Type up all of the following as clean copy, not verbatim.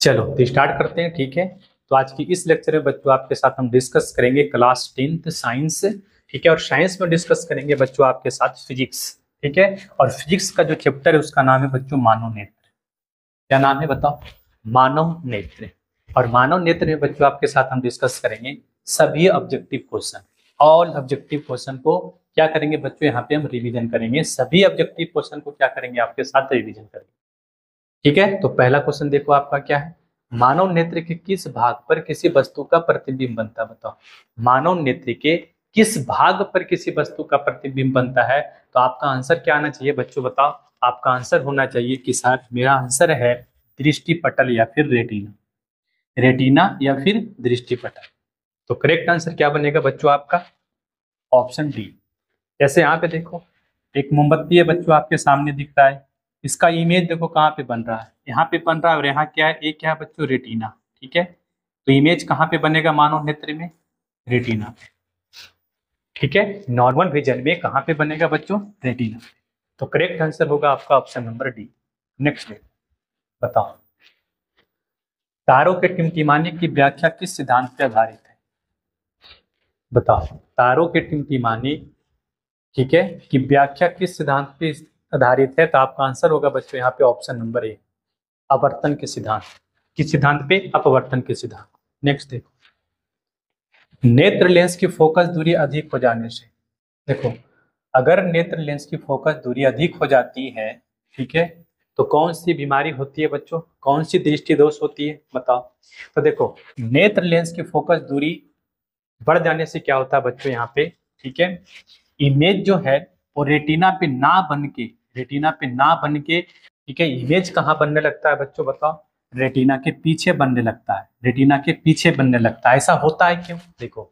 चलो तो स्टार्ट करते हैं। ठीक है, तो आज की इस लेक्चर में बच्चों आपके साथ हम डिस्कस करेंगे क्लास 10th साइंस। ठीक है, और साइंस में डिस्कस करेंगे बच्चों आपके साथ फिजिक्स। ठीक है, और फिजिक्स का जो चैप्टर है उसका नाम है बच्चों मानव नेत्र। क्या नाम है बताओ? मानव नेत्र। और मानव नेत्र में बच्चों आपके साथ हम डिस्कस करेंगे सभी objective question. All objective question को क्या करेंगे बच्चों, यहाँ पे हम रिवीजन करेंगे। सभी ऑब्जेक्टिव क्वेश्चन को क्या करेंगे आपके साथ रिवीजन करेंगे। ठीक है, तो पहला क्वेश्चन देखो आपका क्या है। मानव नेत्र के किस भाग पर किसी वस्तु का प्रतिबिंब बनता है? बताओ, मानव नेत्र के किस भाग पर किसी वस्तु का प्रतिबिंब बनता है? तो आपका आंसर क्या आना चाहिए बच्चों, बताओ। आपका आंसर होना चाहिए कि सर मेरा आंसर है दृष्टि पटल या फिर रेटिना। रेटिना या फिर दृष्टि पटल। तो करेक्ट आंसर क्या बनेगा बच्चों आपका? Option D. जैसे यहाँ पे देखो, एक मोमबत्ती है बच्चों आपके सामने दिख रहा है। इसका इमेज देखो कहाँ पे बन रहा है, यहाँ पे बन रहा है। और यहाँ क्या है, एक क्या है बच्चों, रेटिना। ठीक है, तो इमेज कहाँ पे बनेगा मानव नेत्र में? रेटिना। ठीक है, नॉर्मल विजन में कहाँ पे बनेगा बच्चों? रेटिना। तो करेक्ट आंसर होगा आपका ऑप्शन नंबर डी। नेक्स्ट बताओ, तारों के टिमटिमाने की व्याख्या किस सिद्धांत पर आधारित है? बताओ, तारों के टिमटिमाने, ठीक है, कि व्याख्या किस सिद्धांत पे आधारित है? तो आपका आंसर होगा बच्चों यहाँ पे ऑप्शन नंबर ए, अपवर्तन के सिद्धांत। किस सिद्धांत पे? अपवर्तन के सिद्धांत। नेक्स्ट देखो, नेत्र लेंस की फोकस दूरी अधिक हो जाने से, देखो अगर नेत्र लेंस की फोकस दूरी अधिक हो जाती है, ठीक है, तो कौन सी बीमारी होती है बच्चों, कौन सी दृष्टि दोष होती है बताओ। तो देखो, नेत्र लेंस की फोकस दूरी बढ़ जाने से क्या होता है बच्चों यहाँ पे, ठीक है, इमेज जो है वो रेटिना पे ना बन के, रेटिना पे ना बन के, ठीक है, इमेज कहाँ बनने लगता है बच्चों बताओ? रेटिना के पीछे बनने लगता है, रेटिना के पीछे बनने लगता है। ऐसा होता है क्यों? देखो,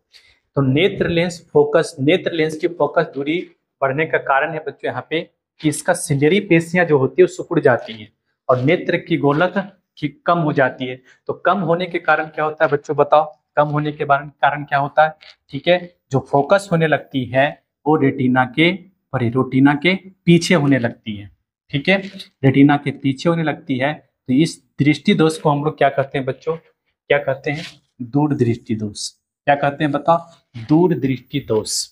तो नेत्र लेंस फोकस, नेत्र लेंस की फोकस दूरी बढ़ने का कारण है बच्चों यहाँ पे कि इसका सिलेरी पेशियां जो होती है वो सिकुड़ जाती है और नेत्र की गोलक की कम हो जाती है। तो कम होने के कारण क्या होता है बच्चों बताओ? कम होने के कारण क्या होता है? ठीक है, जो फोकस होने लगती है वो रेटिना के, रेटिना के पीछे होने लगती है। ठीक है, रेटिना के पीछे होने लगती है। तो इस दृष्टि दोष को हम लोग क्या कहते हैं बच्चों? क्या कहते हैं? दूर दृष्टि दोष। क्या कहते हैं बताओ? दूर दृष्टि दोष।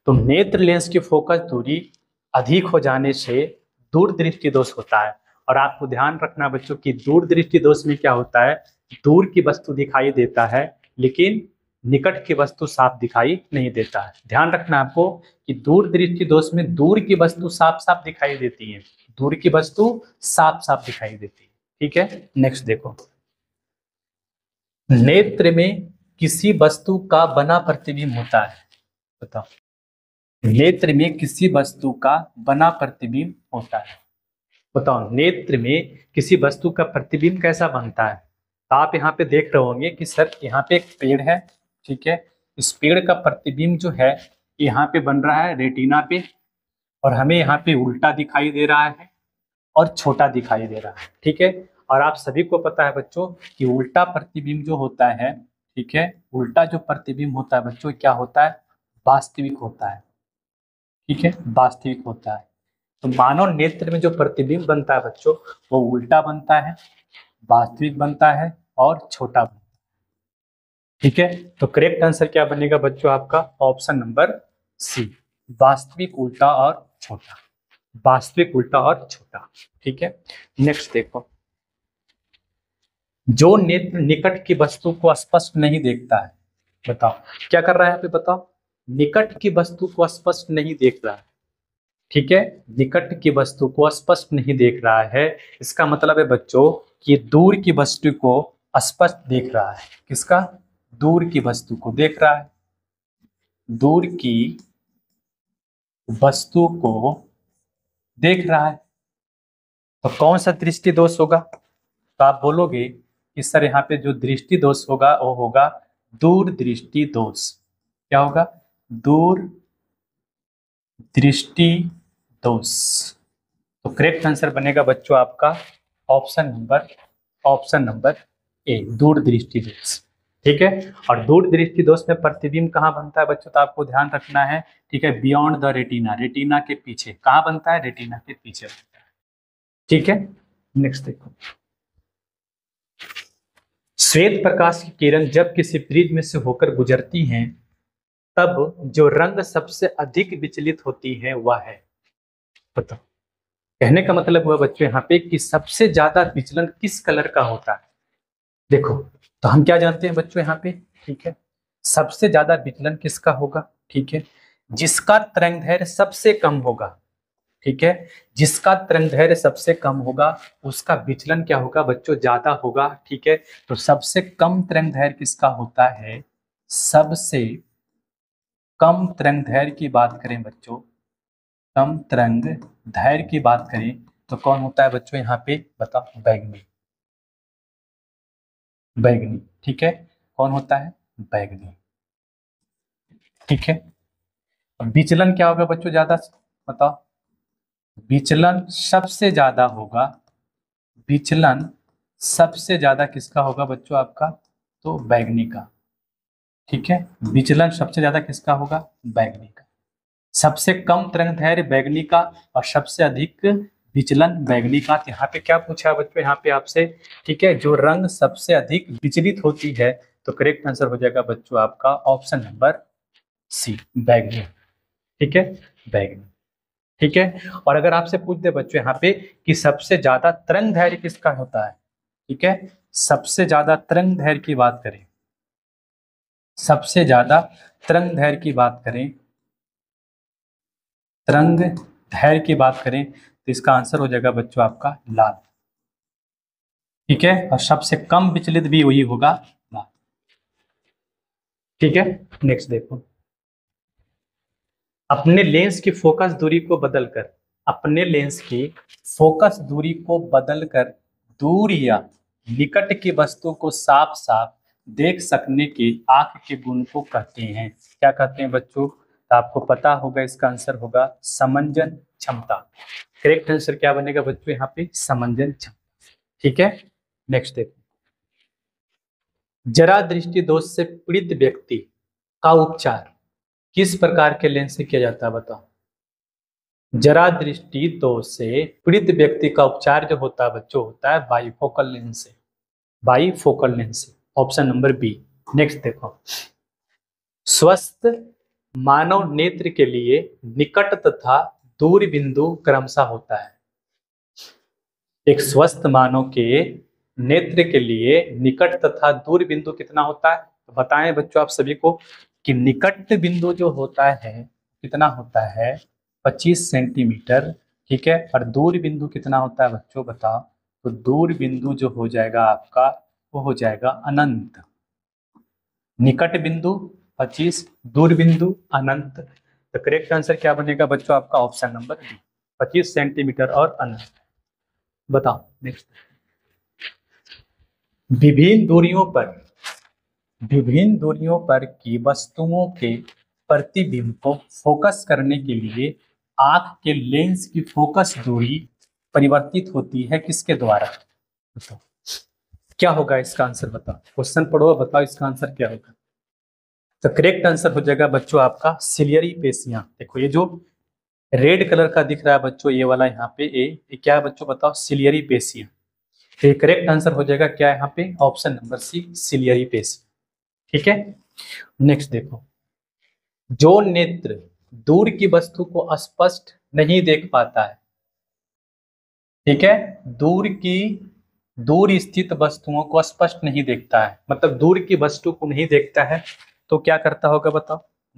तो नेत्र लेंस की फोकस दूरी अधिक हो जाने से दूर दृष्टि दोष होता है। और आपको ध्यान रखना बच्चों कि दूर दृष्टि दोष में क्या होता है, दूर की वस्तु दिखाई देता है लेकिन निकट की वस्तु साफ दिखाई नहीं देता है। ध्यान रखना आपको कि दूर दृष्टि दोष में दूर की वस्तु साफ साफ दिखाई देती है, दूर की वस्तु साफ साफ दिखाई देती है। ठीक है, नेक्स्ट देखो, नेत्र में किसी वस्तु का बना प्रतिबिंब होता है। बताओ, नेत्र में किसी वस्तु का बना प्रतिबिंब होता है। बताओ, नेत्र में किसी वस्तु का प्रतिबिंब कैसा बनता है? तो आप यहाँ पे देख रहे होंगे कि सर यहाँ पे एक पेड़ है, ठीक है, इस पेड़ का प्रतिबिंब जो है यहाँ पे बन रहा है रेटिना पे, और हमें यहाँ पे उल्टा दिखाई दे रहा है और छोटा दिखाई दे रहा है। ठीक है, और आप सभी को पता है बच्चों कि उल्टा प्रतिबिंब जो होता है, ठीक है, उल्टा जो प्रतिबिंब होता है बच्चों क्या होता है? वास्तविक होता है। ठीक है, वास्तविक होता है। तो मानव नेत्र में जो प्रतिबिंब बनता है बच्चों वो उल्टा बनता है, वास्तविक बनता है और छोटा बनता है। ठीक है, तो करेक्ट आंसर क्या बनेगा बच्चों आपका? ऑप्शन नंबर सी, वास्तविक उल्टा और छोटा। वास्तविक उल्टा और छोटा। ठीक है, नेक्स्ट देखो, जो नेत्र निकट की वस्तु को स्पष्ट नहीं देखता है, बताओ क्या कर रहा है यहाँ पे बताओ? निकट की वस्तु को स्पष्ट नहीं देख रहा है। ठीक है, निकट की वस्तु को स्पष्ट नहीं देख रहा है, इसका मतलब है बच्चों कि दूर की वस्तु को स्पष्ट देख रहा है। किसका? दूर की वस्तु को देख रहा है, दूर की वस्तु को देख रहा है। तो कौन सा दृष्टि दोष होगा? तो आप बोलोगे कि सर यहाँ पे जो दृष्टि दोष होगा वो होगा दूर दृष्टि दोष। क्या होगा? दूर दृष्टि दोष। तो करेक्ट आंसर बनेगा बच्चों आपका ऑप्शन नंबर ए, दूर दृष्टि दोष। ठीक है, और दूर दृष्टि दोष में प्रतिबिंब कहाँ बनता है बच्चों? तो आपको ध्यान रखना है, ठीक है, बियॉन्ड द रेटिना, रेटिना के पीछे। कहाँ बनता है? रेटिना के पीछे बनता है। ठीक है, नेक्स्ट देखो, श्वेत प्रकाश की किरण जब किसी प्रिज्म से होकर गुजरती हैं तब जो रंग सबसे अधिक विचलित होती है वह है, बताओ। कहने का मतलब हुआ बच्चों यहाँ पे कि सबसे ज्यादा विचलन किस कलर का होता है। देखो, तो हम क्या जानते हैं बच्चों यहाँ पे, ठीक है, सबसे ज्यादा विचलन किसका होगा, ठीक है, जिसका तरंगदैर्घ्य सबसे कम होगा, ठीक है, जिसका तरंगदैर्घ्य सबसे कम होगा उसका विचलन क्या होगा बच्चों, ज्यादा होगा, ठीक है। तो सबसे कम तरंगदैर्घ्य किसका होता है, सबसे कम तरंगदैर्घ्य की बात करें बच्चों, कम तरंगदैर्घ्य की बात करें तो कौन होता है बच्चों यहाँ पे, बताओ, बैगनी, बैगनी, ठीक है, कौन होता है, बैगनी, ठीक है। अब विचलन क्या होगा बच्चों ज्यादा, बताओ, विचलन सबसे ज्यादा होगा, विचलन सबसे ज्यादा किसका होगा बच्चों आपका, तो बैगनी का, ठीक है, विचलन सबसे ज्यादा किसका होगा, बैगनी का। सबसे कम तरंगदैर्घ्य बैगनी का और सबसे अधिक विचलन बैगनी का। तो यहाँ पे क्या पूछा है बच्चों यहाँ पे आपसे, ठीक है, जो रंग सबसे अधिक विचलित होती है, तो करेक्ट आंसर हो जाएगा बच्चों आपका ऑप्शन नंबर सी, बैगनी, ठीक है, बैगनी, ठीक है। और अगर आपसे पूछ दे बच्चों यहाँ पे कि सबसे ज्यादा तरंगदैर्घ्य किसका होता है, ठीक है, सबसे ज्यादा तरंगदैर्घ्य की बात करें, सबसे ज्यादा तरंगदैर्घ्य की बात करें, तरंगदैर्घ्य की बात करें तो इसका आंसर हो जाएगा बच्चों आपका लाल, ठीक है, और सबसे कम विचलित भी वही होगा, लाल, ठीक है। नेक्स्ट देखो, अपने लेंस की फोकस दूरी को बदलकर, अपने लेंस की फोकस दूरी को बदलकर दूर या निकट की वस्तु को साफ साफ देख सकने के आंख के गुण को कहते हैं, क्या कहते हैं बच्चों, तो आपको पता होगा इसका आंसर होगा समंजन क्षमता। करेक्ट आंसर क्या बनेगा बच्चों यहाँ पे, समंजन क्षमता, ठीक है। नेक्स्ट देखो, जरा दृष्टि दोष से पीड़ित व्यक्ति का उपचार किस प्रकार के लेंस से किया जाता है, बताओ। जरा दृष्टि दोष से पीड़ित व्यक्ति का उपचार जो होता है बच्चों, होता है बाईफोकल लेंस से, बाईफोकल लेंस से, ऑप्शन नंबर बी। नेक्स्ट देखो, स्वस्थ मानव नेत्र के लिए निकट तथा दूर बिंदु क्रमशः होता है। एक स्वस्थ मानव के नेत्र के लिए निकट तथा दूर बिंदु कितना होता है, तो बताएं बच्चों आप सभी को कि निकट बिंदु जो होता है कितना होता है, 25 सेंटीमीटर, ठीक है, और दूर बिंदु कितना होता है बच्चों बताओ, तो दूर बिंदु जो हो जाएगा आपका वो हो जाएगा अनंत। निकट बिंदु 25, दूर बिंदु अनंत। तो करेक्ट आंसर क्या बनेगा बच्चों आपका ऑप्शन नंबर बी, 25 सेंटीमीटर और अनंत। बताओ नेक्स्ट, विभिन्न दूरियों पर, विभिन्न दूरियों पर की वस्तुओं के प्रतिबिंब को फोकस करने के लिए आंख के लेंस की फोकस दूरी परिवर्तित होती है किसके द्वारा, बताओ क्या होगा इसका आंसर, बताओ, क्वेश्चन पढ़ो बताओ इसका आंसर क्या होगा। तो करेक्ट आंसर हो जाएगा बच्चों आपका सिलियरी पेशियां। देखो ये जो रेड कलर का दिख रहा है बच्चों, ये वाला यहाँ पे ये क्या है बच्चों बताओ, सिलियरी पेशियां। तो करेक्ट आंसर हो जाएगा क्या यहाँ पे, ऑप्शन नंबर सी, सिलियरी पेशियां, ठीक है। नेक्स्ट देखो, जो नेत्र दूर की वस्तु को स्पष्ट नहीं देख पाता है, ठीक है, दूर स्थित वस्तुओं को स्पष्ट नहीं देखता है, मतलब दूर की वस्तु को नहीं देखता है, तो क्या करता होगा बताओ,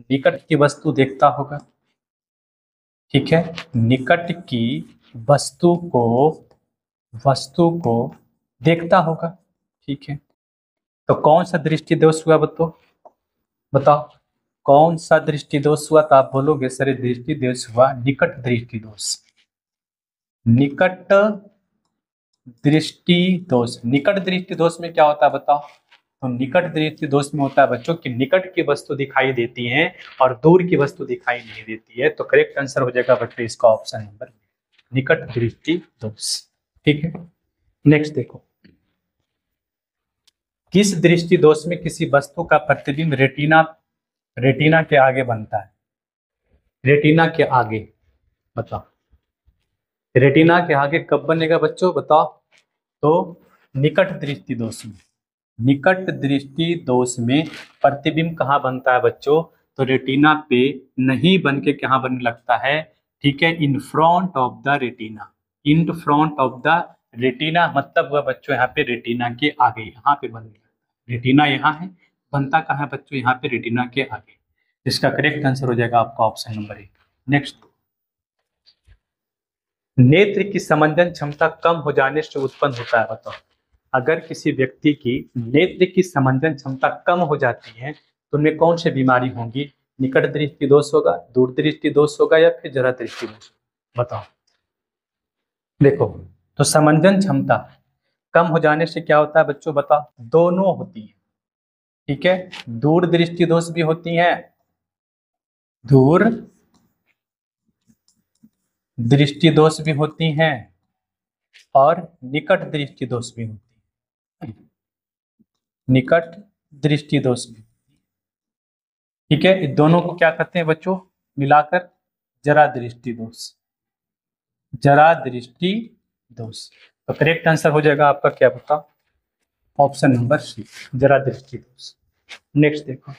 निकट की वस्तु देखता होगा, ठीक है, निकट की वस्तु को देखता होगा, ठीक है। तो कौन सा दृष्टि दोष हुआ बताओ, बताओ कौन सा दृष्टि दोष हुआ, तो आप बोलोगे सर दृष्टि दोष हुआ निकट दृष्टि दोष, निकट दृष्टि दोष। निकट दृष्टि दोष में क्या होता है बताओ, तो निकट दृष्टि दोष में होता है बच्चों कि निकट की वस्तु दिखाई देती है और दूर की वस्तु दिखाई नहीं देती है। तो करेक्ट आंसर हो जाएगा बच्चों इसका ऑप्शन नंबर निकट दृष्टि दोष, ठीक है। नेक्स्ट देखो, किस दृष्टि दोष में किसी वस्तु का प्रतिबिंब रेटिना के आगे बनता है, रेटिना के आगे, बताओ रेटिना के आगे कब बनेगा बच्चों बताओ, तो निकट दृष्टि दोष में, निकट दृष्टि दोष में प्रतिबिंब कहाँ बनता है बच्चों? तो रेटिना पे नहीं बन के कहाँ बनने लगता है? ठीक है, in front of the retina. In front of the retina मतलब हुआ बच्चों यहाँ पे रेटिना के आगे, यहाँ पे बनने लगता है। रेटिना यहाँ है, बनता कहाँ है बच्चों? यहाँ पे रेटिना के आगे। इसका करेक्ट आंसर हो जाएगा आपका ऑप्शन नंबर 1। नेक्स्ट, नेत्र की समंजन क्षमता कम हो जाने से उत्पन्न होता है, बताओ। अगर किसी व्यक्ति की नेत्र की समंजन क्षमता कम हो जाती है तो उनमें कौन सी बीमारी होगी? निकट दृष्टि दोष होगा, दूर दृष्टि दोष होगा, या फिर जरा दृष्टि दोष? बताओ। देखो, तो समंजन क्षमता कम हो जाने से क्या होता है बच्चों? बताओ। दोनों होती है, ठीक है। दूर दृष्टि दोष भी होती हैं, दूर दृष्टि दोष भी होती हैं, और निकट दृष्टि दोष भी होती है। निकट दृष्टि दोष भी, ठीक है। इन दोनों को क्या कहते हैं बच्चों मिलाकर? जरा दृष्टि दोष। जरा दृष्टि दोष। तो करेक्ट आंसर हो जाएगा आपका क्या बता? ऑप्शन नंबर सी, जरा दृष्टि दोष। नेक्स्ट देखो,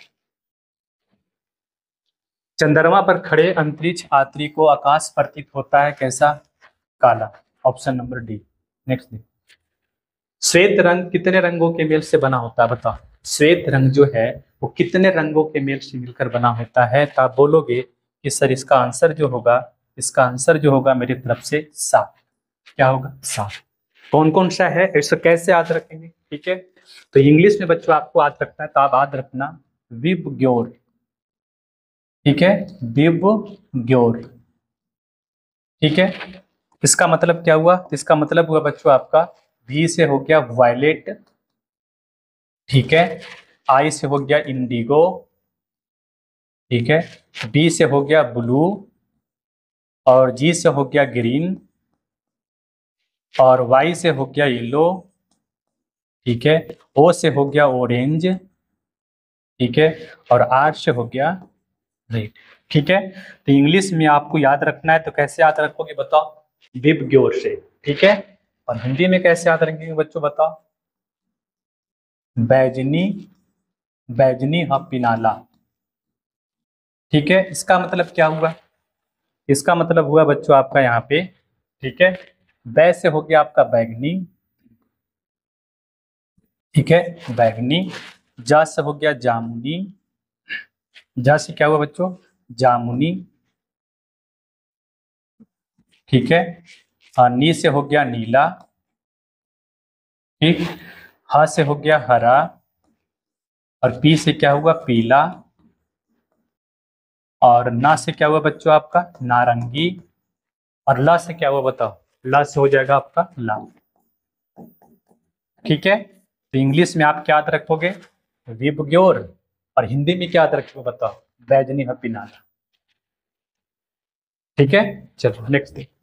चंद्रमा पर खड़े अंतरिक्ष यात्री को आकाश प्रतीत होता है कैसा? काला। Option number D. नेक्स्ट देखो, श्वेत रंग कितने रंगों के मेल से बना होता है? बताओ। श्वेत रंग जो है वो कितने रंगों के मेल से मिलकर बना होता है? तो आप बोलोगे कि सर इसका आंसर जो होगा, इसका आंसर जो होगा मेरी तरफ से 7। क्या होगा? 7। कौन कौन सा है, इसको कैसे याद रखेंगे? ठीक है, तो इंग्लिश में बच्चों आपको याद रखना है, तो आप याद रखना विबग्योर। ठीक है, विबग्योर। ठीक है, इसका मतलब क्या हुआ? इसका मतलब हुआ बच्चों आपका V से हो गया वायलेट, ठीक है। I से हो गया इंडिगो, ठीक है। B से हो गया ब्लू, और G से हो गया ग्रीन, और Y से हो गया येलो, ठीक है। O से हो गया ऑरेंज, ठीक है, और R से हो गया रेड। ठीक है, तो इंग्लिश में आपको याद रखना है, तो कैसे याद रखोगे बताओ? विबग्योर से, ठीक है। और हिंदी में कैसे याद रखेंगे बच्चों बताओ? बैजनी, बैजनी पिनाला। ठीक है, इसका मतलब क्या हुआ? इसका मतलब हुआ बच्चों आपका यहाँ पे, ठीक है, बै से हो गया आपका बैगनी, ठीक है, बैगनी। जा से हो गया जामुनी, जा से क्या हुआ बच्चों? जामुनी, ठीक है। नी से हो गया नीला, ठीक। हा से हो गया हरा, और पी से क्या हुआ? पीला, और ना से क्या हुआ बच्चों आपका? नारंगी, और ला से क्या हुआ बताओ? ला से हो जाएगा आपका लाल। ठीक है, तो इंग्लिश में आप क्या याद रखोगे? विबग्योर, और हिंदी में क्या याद रखोगे बताओ? बैजनी पिनाला। ठीक है, चलो नेक्स्ट देखो,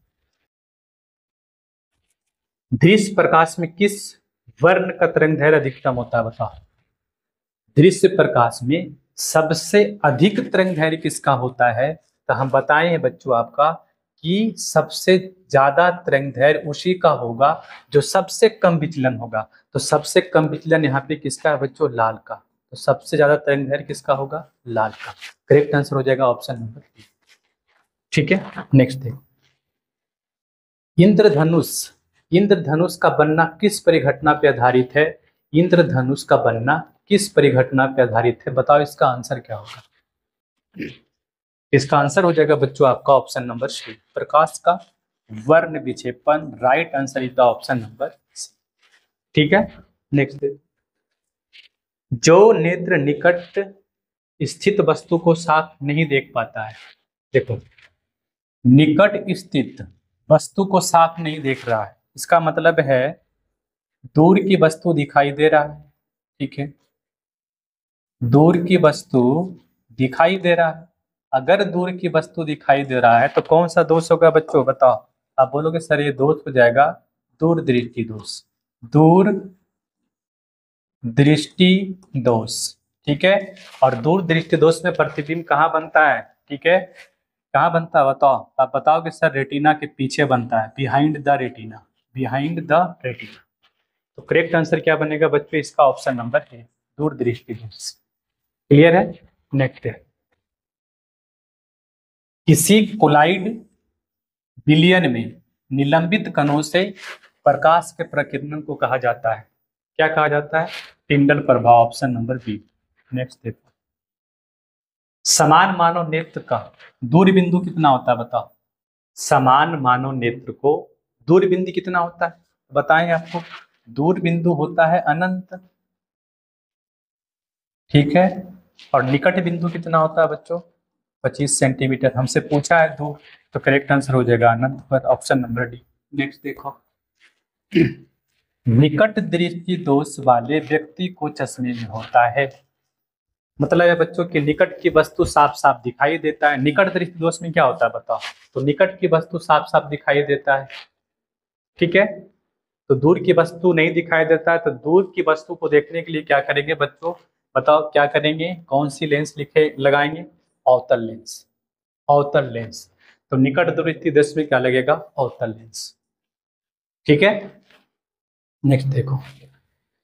दृश्य प्रकाश में किस वर्ण का तरंग दैर्घ्य अधिकतम होता है? बताओ। दृश्य प्रकाश में सबसे अधिक तरंग दैर्घ्य किसका होता है? तो हम बताए हैं बच्चों आपका कि सबसे ज्यादा तरंग दैर्घ्य उसी का होगा जो सबसे कम विचलन होगा। तो सबसे कम विचलन यहाँ पे किसका है बच्चों? लाल का। तो सबसे ज्यादा तरंग दैर्घ्य किसका होगा? लाल का। करेक्ट आंसर हो जाएगा ऑप्शन नंबर बी। ठीक है, नेक्स्ट देखो, इंद्रधनुष। इंद्रधनुष का बनना किस परिघटना पे आधारित है? इंद्रधनुष का बनना किस परिघटना पे आधारित है? बताओ, इसका आंसर क्या होगा? इसका आंसर हो जाएगा बच्चों आपका ऑप्शन नंबर सी, प्रकाश का वर्ण विक्षेपण। Right answer is the option number C. ठीक है, नेक्स्ट, जो नेत्र निकट स्थित वस्तु को साफ नहीं देख पाता है। देखो, निकट स्थित वस्तु को साफ नहीं देख रहा है, इसका मतलब है दूर की वस्तु दिखाई दे रहा है, ठीक है। दूर की वस्तु दिखाई दे रहा है, अगर दूर की वस्तु दिखाई दे रहा है तो कौन सा दोष होगा बच्चों? बताओ। आप बोलोगे सर ये दोष हो जाएगा दूर दृष्टि दोष। दूर दृष्टि दोष, ठीक है। और दूर दृष्टि दोष में प्रतिबिंब कहाँ बनता है? ठीक है, कहाँ बनता है बताओ? आप बताओगे सर रेटिना के पीछे बनता है, behind the retina, behind the retina. तो करेक्ट आंसर क्या बनेगा बच्चों, इसका ऑप्शन नंबर है दूरदृष्टि दोष। क्लियर है। नेक्स्ट है, किसी कोलाइड विलयन में निलंबित कणों से प्रकाश के प्रकीर्णन को कहा जाता है, क्या कहा जाता है, टिंडल प्रभाव, ऑप्शन नंबर बी। नेक्स्ट देखो, समान मानव नेत्र का दूरबिंदु कितना होता है, बताओ। समान मानव नेत्र को दूरबिंदु कितना होता है, बताएं आपको। दूरबिंदु होता है अनंत, ठीक है। और निकट बिंदु कितना होता है बच्चों, 25 सेंटीमीटर। हमसे पूछा है दूर, तो करेक्ट आंसर हो जाएगा अनंत पर, ऑप्शन नंबर डी। नेक्स्ट देखो, निकट दृष्टि दोष वाले व्यक्ति को चश्मे में होता है, मतलब है बच्चों कि निकट की वस्तु साफ साफ दिखाई देता है। निकट दृष्टि दोष में क्या होता है बताओ, तो निकट की वस्तु साफ साफ दिखाई देता है, ठीक है। तो दूर की वस्तु नहीं दिखाई देता है, तो दूर की वस्तु को देखने के लिए क्या करेंगे बच्चों, बताओ क्या करेंगे, कौन सी लेंस लिखे लगाएंगे, अवतल लेंस, अवतल लेंस। तो निकट दृष्टि दोष में क्या लगेगा, अवतल लेंस, ठीक है। नेक्स्ट देखो,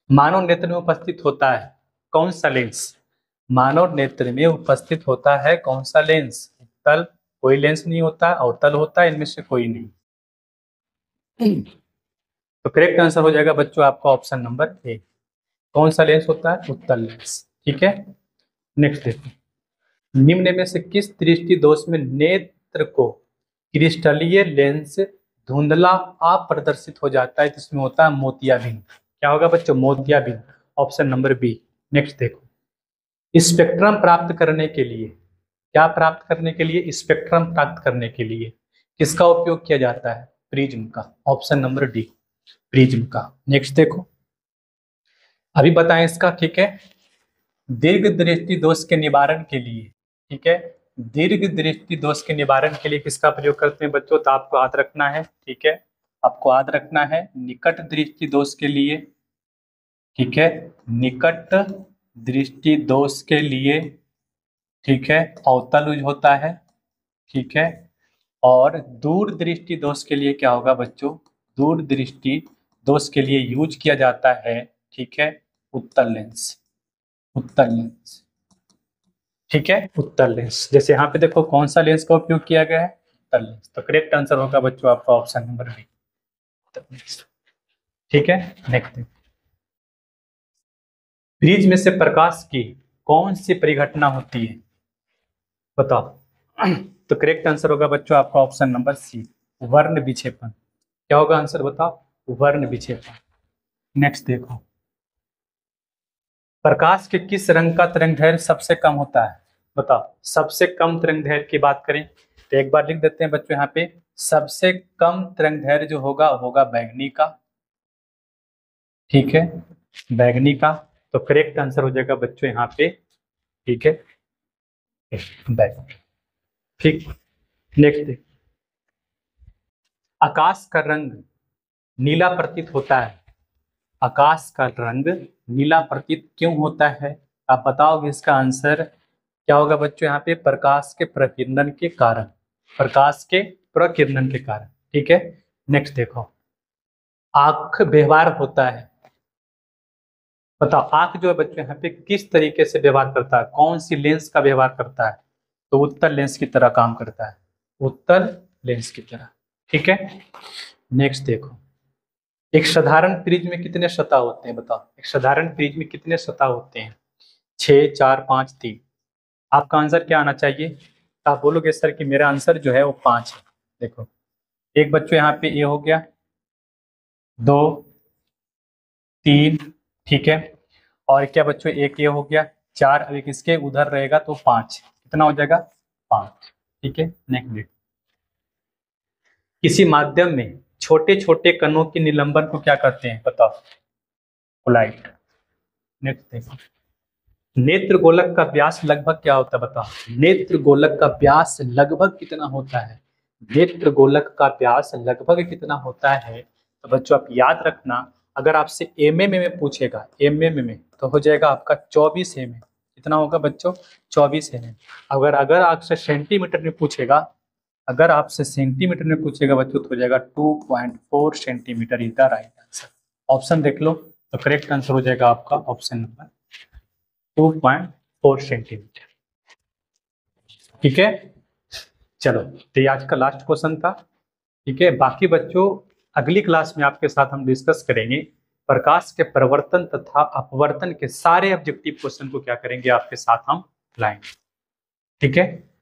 मानव नेत्र में उपस्थित होता है कौन सा लेंस, मानव नेत्र में उपस्थित होता है कौन सा लेंस, उत्तल कोई लेंस नहीं होता, अवतल होता है, इनमें से कोई नहीं। तो करेक्ट आंसर हो जाएगा बच्चों आपका ऑप्शन नंबर ए, कौन सा लेंस होता है, उत्तल लेंस, ठीक है। नेक्स्ट देखो, निम्न में से किस दृष्टि दोष में नेत्र को क्रिस्टलीय लेंस धुंधला अप्रदर्शित हो जाता है, जिसमें होता है मोतियाबिंद, क्या होगा बच्चों, मोतियाबिंद, ऑप्शन नंबर बी। नेक्स्ट देखो, स्पेक्ट्रम प्राप्त करने के लिए, क्या प्राप्त करने के लिए, स्पेक्ट्रम प्राप्त करने के लिए किसका उपयोग किया जाता है, प्रिज्म का, ऑप्शन नंबर डी, प्रिज्म का। नेक्स्ट देखो, अभी बताएं इसका, ठीक है। दीर्घ दृष्टि दोष के निवारण के लिए, ठीक है, दीर्घ दृष्टि दोष के निवारण के लिए किसका प्रयोग करते हैं बच्चों, तो आपको याद रखना है, ठीक है, आपको याद रखना है निकट दृष्टि दोष के लिए, ठीक है, निकट दृष्टि दोष के लिए, ठीक है, अवतल यूज होता है, ठीक है। और दूर दृष्टि दोष के लिए क्या होगा बच्चों, दूर दृष्टि दोष के लिए यूज किया जाता है, ठीक है, उत्तल लेंस, उत्तल लेंस, ठीक है, उत्तल लेंस। जैसे यहाँ पे देखो कौन सा लेंस का उपयोग किया गया है, उत्तल लेंस। तो करेक्ट आंसर होगा बच्चों आपका ऑप्शन नंबर बी, उत्तल लेंस, ठीक है। नेक्स्ट, प्रिज्म में से प्रकाश की कौन सी परिघटना होती है, बताओ। तो करेक्ट आंसर होगा बच्चों आपका ऑप्शन नंबर सी, वर्ण विक्षेपण, क्या होगा आंसर बताओ, वर्ण विक्षेपण। नेक्स्ट देखो, प्रकाश के किस रंग का तरंगदैर्घ्य सबसे कम होता है, बताओ। सबसे कम तरंगदैर्घ्य की बात करें तो एक बार लिख देते हैं बच्चों यहाँ पे, सबसे कम तरंगदैर्घ्य जो होगा होगा बैंगनी का, ठीक है, बैंगनी का। तो करेक्ट आंसर हो जाएगा बच्चों यहाँ पे, ठीक है, बैंगनी, ठीक। नेक्स्ट देखो, आकाश का रंग नीला प्रतीत होता है, आकाश का रंग नीला प्रतीत क्यों होता है, आप बताओगे इसका आंसर क्या होगा बच्चों, यहाँ पे प्रकाश के प्रकीर्णन के कारण, प्रकाश के प्रकीर्णन के कारण, ठीक है। नेक्स्ट देखो, आंख व्यवहार होता है, बताओ आंख जो है बच्चों यहाँ पे किस तरीके से व्यवहार करता है, कौन सी लेंस का व्यवहार करता है, तो उत्तल लेंस की तरह काम करता है, उत्तल लेंस की तरह, ठीक है। नेक्स्ट देखो, एक साधारण प्रिज्म में कितने सतह होते हैं, बताओ। एक साधारण प्रिज्म में कितने सतह होते हैं, 6, 4, 5, 3। आपका आंसर क्या आना चाहिए, तो आप बोलोगे सर कि मेरा आंसर जो है वो 5 है। देखो एक बच्चों यहाँ पे ये हो गया, 2, 3, ठीक है, और क्या बच्चों एक ये हो गया, 4, अब एक इसके उधर रहेगा तो 5, कितना हो जाएगा, 5, ठीक है। नेक्स्ट, किसी माध्यम में छोटे छोटे कणों के निलंबन को क्या कहते हैं, बताओ, कोलाइड। नेक्स्ट देखो, नेत्र गोलक का व्यास लगभग क्या होता है, बताओ। नेत्र गोलक का व्यास लगभग कितना होता है, नेत्र गोलक का व्यास लगभग कितना होता है, तो बच्चों आप याद रखना, अगर आपसे एमएम में पूछेगा, एमएम में, तो हो जाएगा आपका 24 एमएम, कितना होगा बच्चों, 24 एमएम। अगर अगर आपसे सेंटीमीटर में पूछेगा, अगर आपसे सेंटीमीटर में पूछेगा बच्चों, तो हो जाएगा 2.4 centimetre is the right answer, option देख लो, तो करेक्ट आंसर हो जाएगा आपका ऑप्शन नंबर 2.4 सेंटीमीटर। ठीक है, चलो तो ये आज का लास्ट क्वेश्चन था। ठीक है, बाकी बच्चों अगली क्लास में आपके साथ हम डिस्कस करेंगे प्रकाश के प्रवर्तन तथा अपवर्तन के सारे ऑब्जेक्टिव क्वेश्चन को क्या करेंगे आपके साथ हम लाएंगे। ठीक है।